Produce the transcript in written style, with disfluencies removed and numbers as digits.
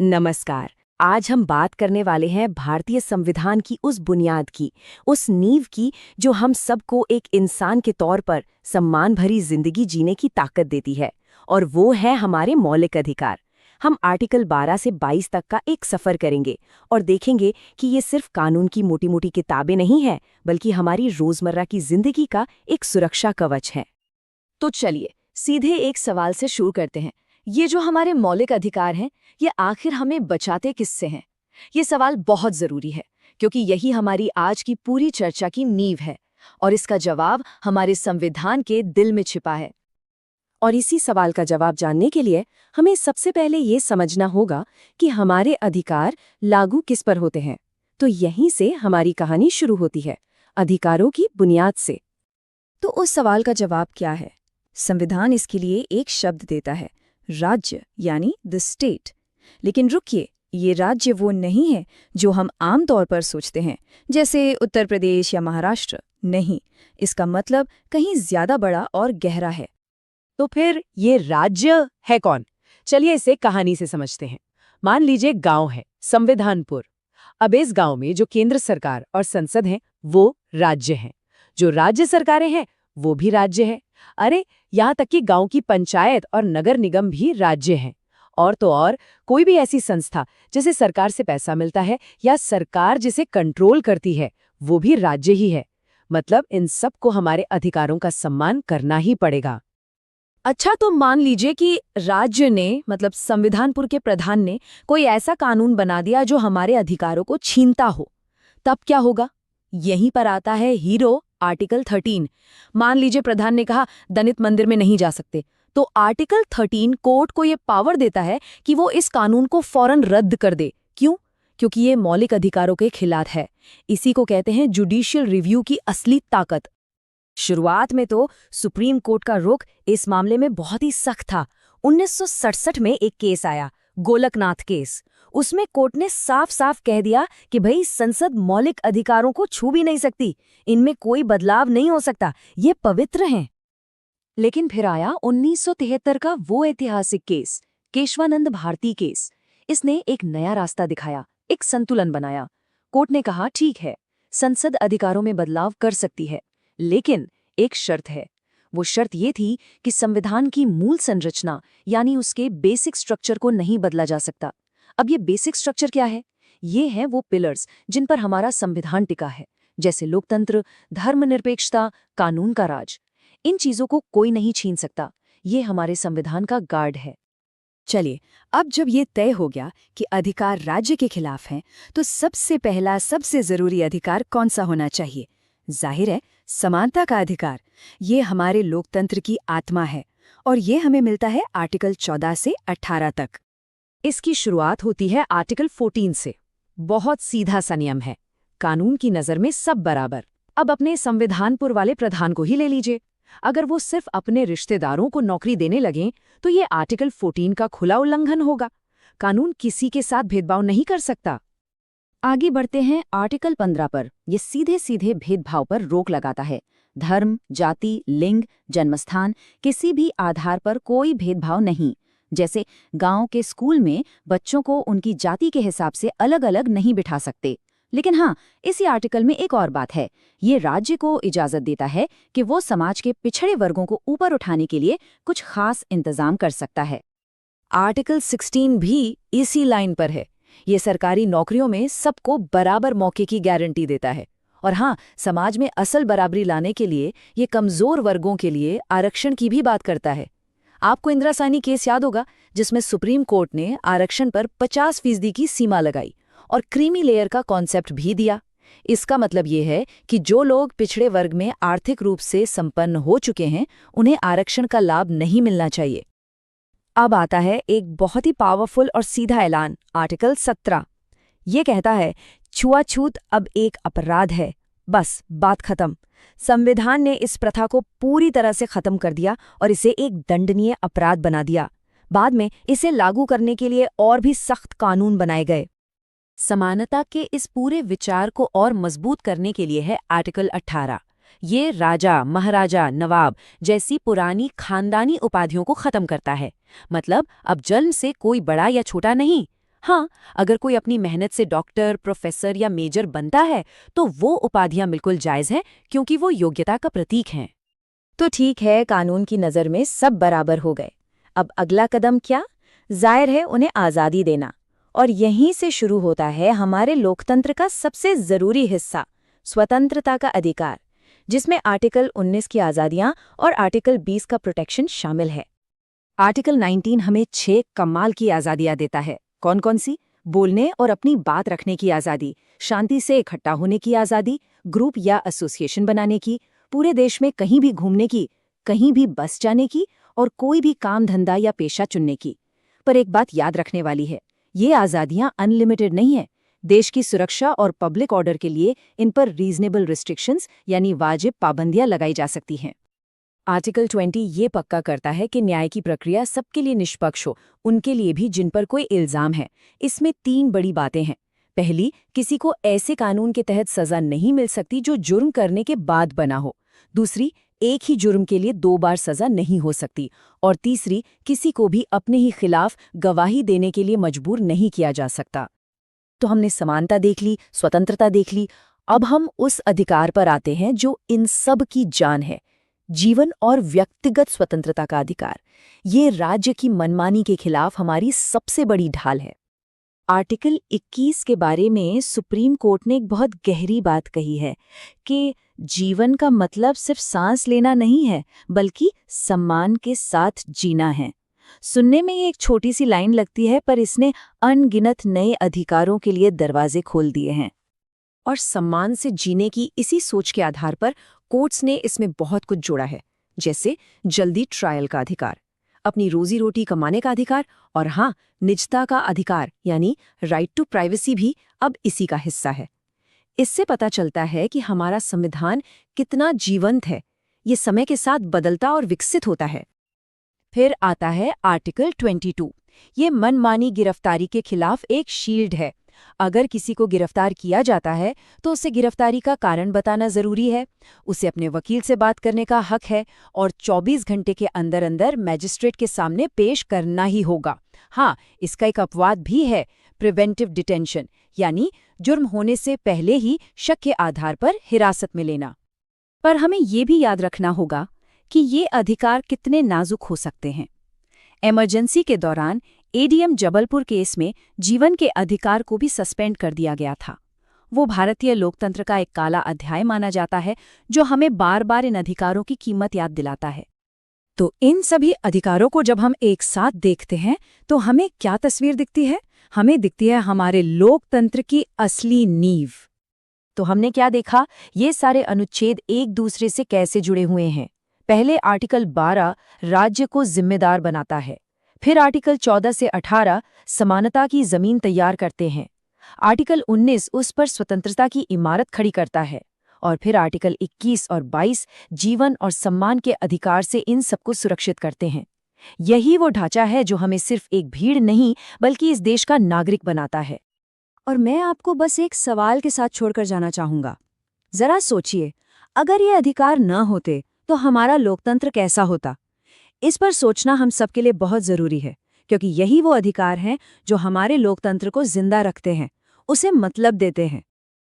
नमस्कार। आज हम बात करने वाले हैं भारतीय संविधान की उस बुनियाद की, उस नींव की जो हम सबको एक इंसान के तौर पर सम्मान भरी जिंदगी जीने की ताकत देती है। और वो है हमारे मौलिक अधिकार। हम आर्टिकल 12 से 22 तक का एक सफर करेंगे और देखेंगे कि ये सिर्फ कानून की मोटी मोटी किताबें नहीं हैं, बल्कि हमारी रोजमर्रा की जिंदगी का एक सुरक्षा कवच है। तो चलिए सीधे एक सवाल से शुरू करते हैं। ये जो हमारे मौलिक अधिकार हैं, ये आखिर हमें बचाते किससे हैं? ये सवाल बहुत जरूरी है, क्योंकि यही हमारी आज की पूरी चर्चा की नींव है और इसका जवाब हमारे संविधान के दिल में छिपा है। और इसी सवाल का जवाब जानने के लिए हमें सबसे पहले ये समझना होगा कि हमारे अधिकार लागू किस पर होते हैं। तो यहीं से हमारी कहानी शुरू होती है, अधिकारों की बुनियाद से। तो उस सवाल का जवाब क्या है? संविधान इसके लिए एक शब्द देता है, राज्य, यानी द स्टेट। लेकिन रुकिए, ये राज्य वो नहीं है जो हम आम तौर पर सोचते हैं, जैसे उत्तर प्रदेश या महाराष्ट्र। नहीं, इसका मतलब कहीं ज्यादा बड़ा और गहरा है। तो फिर ये राज्य है कौन? चलिए इसे कहानी से समझते हैं। मान लीजिए गांव है, संविधानपुर। अब इस गांव में जो केंद्र सरकार और संसद है वो राज्य है, जो राज्य सरकारें हैं वो भी राज्य है। अरे यहाँ तक कि गांव की पंचायत और नगर निगम भी राज्य हैं। और तो और कोई भी ऐसी संस्था जिसे सरकार से पैसा मिलता है या सरकार जिसे कंट्रोल करती है, वो भी राज्य ही है। मतलब इन सबको हमारे अधिकारों का सम्मान करना ही पड़ेगा। अच्छा, तो मान लीजिए कि राज्य ने, मतलब संविधानपुर के प्रधान ने, कोई ऐसा कानून बना दिया जो हमारे अधिकारों को छीनता हो, तब क्या होगा? यहीं पर आता है हीरो, आर्टिकल 13। मान लीजिए प्रधान ने कहा दलित मंदिर में नहीं जा सकते, तो आर्टिकल 13 कोर्ट को ये पावर देता है कि वो इस कानून को फौरन रद्द कर दे। क्यों? क्योंकि ये मौलिक अधिकारों के खिलाफ है। इसी को कहते हैं जुडिशियल रिव्यू की असली ताकत। शुरुआत में तो सुप्रीम कोर्ट का रुख इस मामले में बहुत ही सख्त था। 1967 में एक केस आया, गोलकनाथ केस। उसमें कोर्ट ने साफ साफ कह दिया कि भाई संसद मौलिक अधिकारों को छू भी नहीं सकती, इनमें कोई बदलाव नहीं हो सकता, ये पवित्र हैं। लेकिन फिर आया 1973 का वो ऐतिहासिक केस, केशवानंद भारती केस। इसने एक नया रास्ता दिखाया, एक संतुलन बनाया। कोर्ट ने कहा ठीक है, संसद अधिकारों में बदलाव कर सकती है, लेकिन एक शर्त है। वो शर्त ये थी कि संविधान की मूल संरचना, यानी उसके बेसिक स्ट्रक्चर को नहीं बदला जा सकता। अब ये बेसिक स्ट्रक्चर क्या है? ये हैं वो पिलर्स जिन पर हमारा संविधान टिका है, जैसे लोकतंत्र, धर्मनिरपेक्षता, कानून का राज। इन चीजों को कोई नहीं छीन सकता। ये हमारे संविधान का गार्ड है। चलिए, अब जब ये तय हो गया कि अधिकार राज्य के खिलाफ हैं, तो सबसे पहला, सबसे जरूरी अधिकार कौन सा होना चाहिए? जाहिर है, समानता का अधिकार। ये हमारे लोकतंत्र की आत्मा है और ये हमें मिलता है आर्टिकल 14 से 18 तक। इसकी शुरुआत होती है आर्टिकल 14 से। बहुत सीधा सा नियम है, कानून की नज़र में सब बराबर। अब अपने संविधानपुर वाले प्रधान को ही ले लीजिए। अगर वो सिर्फ अपने रिश्तेदारों को नौकरी देने लगें, तो ये आर्टिकल 14 का खुला उल्लंघन होगा। कानून किसी के साथ भेदभाव नहीं कर सकता। आगे बढ़ते हैं आर्टिकल 15 पर। ये सीधे सीधे भेदभाव पर रोक लगाता है। धर्म, जाति, लिंग, जन्मस्थान, किसी भी आधार पर कोई भेदभाव नहीं। जैसे गांव के स्कूल में बच्चों को उनकी जाति के हिसाब से अलग अलग नहीं बिठा सकते। लेकिन हाँ, इसी आर्टिकल में एक और बात है। ये राज्य को इजाजत देता है कि वो समाज के पिछड़े वर्गों को ऊपर उठाने के लिए कुछ खास इंतजाम कर सकता है। आर्टिकल 16 भी इसी लाइन पर है। ये सरकारी नौकरियों में सबको बराबर मौके की गारंटी देता है। और हाँ, समाज में असल बराबरी लाने के लिए ये कमजोर वर्गों के लिए आरक्षण की भी बात करता है। आपको इंदिरा साहनी केस याद होगा, जिसमें सुप्रीम कोर्ट ने आरक्षण पर 50% की सीमा लगाई और क्रीमी लेयर का कॉन्सेप्ट भी दिया। इसका मतलब ये है कि जो लोग पिछड़े वर्ग में आर्थिक रूप से संपन्न हो चुके हैं, उन्हें आरक्षण का लाभ नहीं मिलना चाहिए। अब आता है एक बहुत ही पावरफुल और सीधा ऐलान, आर्टिकल 17। ये कहता है छुआछूत अब एक अपराध है। बस बात खत्म। संविधान ने इस प्रथा को पूरी तरह से खत्म कर दिया और इसे एक दंडनीय अपराध बना दिया। बाद में इसे लागू करने के लिए और भी सख्त कानून बनाए गए। समानता के इस पूरे विचार को और मजबूत करने के लिए है आर्टिकल 18। ये राजा, महाराजा, नवाब जैसी पुरानी खानदानी उपाधियों को खत्म करता है। मतलब अब जन्म से कोई बड़ा या छोटा नहीं, हाँ, अगर कोई अपनी मेहनत से डॉक्टर, प्रोफेसर या मेजर बनता है तो वो उपाधियां बिल्कुल जायज हैं, क्योंकि वो योग्यता का प्रतीक हैं। तो ठीक है, कानून की नज़र में सब बराबर हो गए। अब अगला कदम क्या? जाहिर है उन्हें आज़ादी देना। और यहीं से शुरू होता है हमारे लोकतंत्र का सबसे ज़रूरी हिस्सा, स्वतंत्रता का अधिकार, जिसमें आर्टिकल 19 की आज़ादियां और आर्टिकल 20 का प्रोटेक्शन शामिल है। आर्टिकल 19 हमें 6 कमाल की आज़ादियां देता है। कौन कौन सी? बोलने और अपनी बात रखने की आज़ादी, शांति से इकट्ठा होने की आज़ादी, ग्रुप या एसोसिएशन बनाने की, पूरे देश में कहीं भी घूमने की, कहीं भी बस जाने की और कोई भी काम धंधा या पेशा चुनने की। पर एक बात याद रखने वाली है, ये आज़ादियां अनलिमिटेड नहीं है। देश की सुरक्षा और पब्लिक ऑर्डर के लिए इन पर रीजनेबल रिस्ट्रिक्शंस यानी वाजिब पाबंदियां लगाई जा सकती हैं। आर्टिकल 20 ये पक्का करता है कि न्याय की प्रक्रिया सबके लिए निष्पक्ष हो, उनके लिए भी जिन पर कोई इल्जाम है। इसमें 3 बड़ी बातें हैं। पहली, किसी को ऐसे कानून के तहत सजा नहीं मिल सकती जो जुर्म करने के बाद बना हो। दूसरी, एक ही जुर्म के लिए 2 बार सजा नहीं हो सकती। और तीसरी, किसी को भी अपने ही खिलाफ गवाही देने के लिए मजबूर नहीं किया जा सकता। तो हमने समानता देख ली, स्वतंत्रता देख ली। अब हम उस अधिकार पर आते हैं जो इन सब की जान है, जीवन और व्यक्तिगत स्वतंत्रता का अधिकार। ये राज्य की मनमानी के खिलाफ हमारी सबसे बड़ी ढाल है। आर्टिकल 21 के बारे में सुप्रीम कोर्ट ने एक बहुत गहरी बात कही है कि जीवन का मतलब सिर्फ सांस लेना नहीं है, बल्कि सम्मान के साथ जीना है। सुनने में ये एक छोटी सी लाइन लगती है, पर इसने अनगिनत नए अधिकारों के लिए दरवाजे खोल दिए हैं। और सम्मान से जीने की इसी सोच के आधार पर कोर्ट्स ने इसमें बहुत कुछ जोड़ा है, जैसे जल्दी ट्रायल का अधिकार, अपनी रोजी रोटी कमाने का अधिकार और हाँ, निजता का अधिकार यानी राइट टू प्राइवेसी भी अब इसी का हिस्सा है। इससे पता चलता है कि हमारा संविधान कितना जीवंत है। ये समय के साथ बदलता और विकसित होता है। फिर आता है आर्टिकल 22। ये मनमानी गिरफ्तारी के खिलाफ एक शील्ड है। अगर किसी को गिरफ्तार किया जाता है तो उसे गिरफ्तारी का कारण बताना जरूरी है, उसे अपने वकील से बात करने का हक है और 24 घंटे के अंदर अंदर मैजिस्ट्रेट के सामने पेश करना ही होगा। हाँ, इसका एक अपवाद भी है, प्रिवेंटिव डिटेंशन, यानी जुर्म होने से पहले ही शक के आधार पर हिरासत में लेना। पर हमें ये भी याद रखना होगा कि ये अधिकार कितने नाजुक हो सकते हैं। इमरजेंसी के दौरान एडीएम जबलपुर केस में जीवन के अधिकार को भी सस्पेंड कर दिया गया था। वो भारतीय लोकतंत्र का एक काला अध्याय माना जाता है, जो हमें बार बार इन अधिकारों की कीमत याद दिलाता है। तो इन सभी अधिकारों को जब हम एक साथ देखते हैं तो हमें क्या तस्वीर दिखती है? हमें दिखती है हमारे लोकतंत्र की असली नींव। तो हमने क्या देखा? ये सारे अनुच्छेद एक दूसरे से कैसे जुड़े हुए हैं। पहले आर्टिकल 12 राज्य को जिम्मेदार बनाता है, फिर आर्टिकल 14 से 18 समानता की जमीन तैयार करते हैं, आर्टिकल 19 उस पर स्वतंत्रता की इमारत खड़ी करता है, और फिर आर्टिकल 21 और 22 जीवन और सम्मान के अधिकार से इन सबको सुरक्षित करते हैं। यही वो ढांचा है जो हमें सिर्फ एक भीड़ नहीं बल्कि इस देश का नागरिक बनाता है। और मैं आपको बस एक सवाल के साथ छोड़कर जाना चाहूंगा। जरा सोचिए, अगर ये अधिकार न होते तो हमारा लोकतंत्र कैसा होता? इस पर सोचना हम सबके लिए बहुत जरूरी है, क्योंकि यही वो अधिकार हैं जो हमारे लोकतंत्र को जिंदा रखते हैं, उसे मतलब देते हैं।